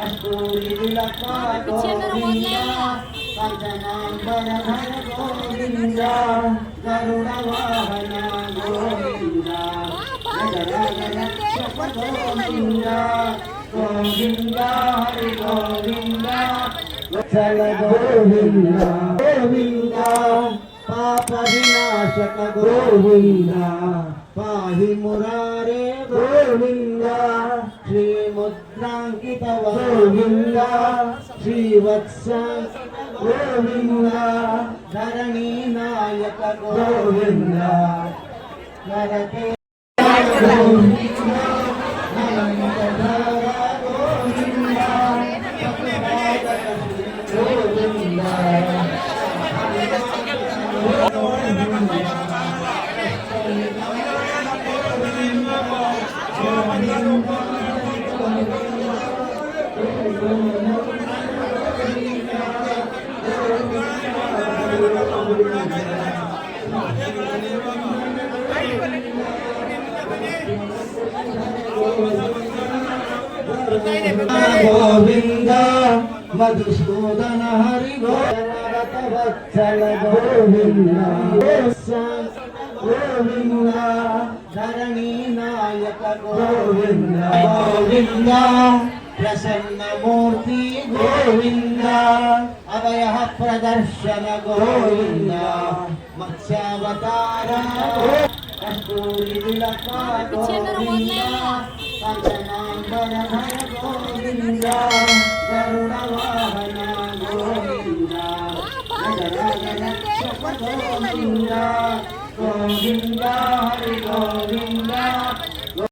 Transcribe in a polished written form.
कस्तूरी तिलका गोविंदा कंचनांबरधर गोविंदा गरुड़वाहन गोविंदा गजराजरक्षक गोविंदा गोविंदा हरि गोविंदा वत्सल गोविंदा गोविंदा पाप विनाशक गोविंदा पाहि मुरारे गोविंदा श्री मुद्रांकित गोविंदा श्रीवत्स गोविंदा धरणी नायक गोविंदा नरके गोविंदा गोविंदा मधुसूदन हरि गोविंद गोविंदा गोविंदा धरणी नायक गोविंदा गोविंदा प्रसन्न मूर्ति गोविंदा अभय प्रदर्शन गोविंदा मत्स्यावतार कस्तूरी तिलका गोविंदा कंचनांबरधर गोविंदा गरुड़वाहन गोविंदा गजराजरक्षक गोविंदा गोविंदा हरि गोविंदा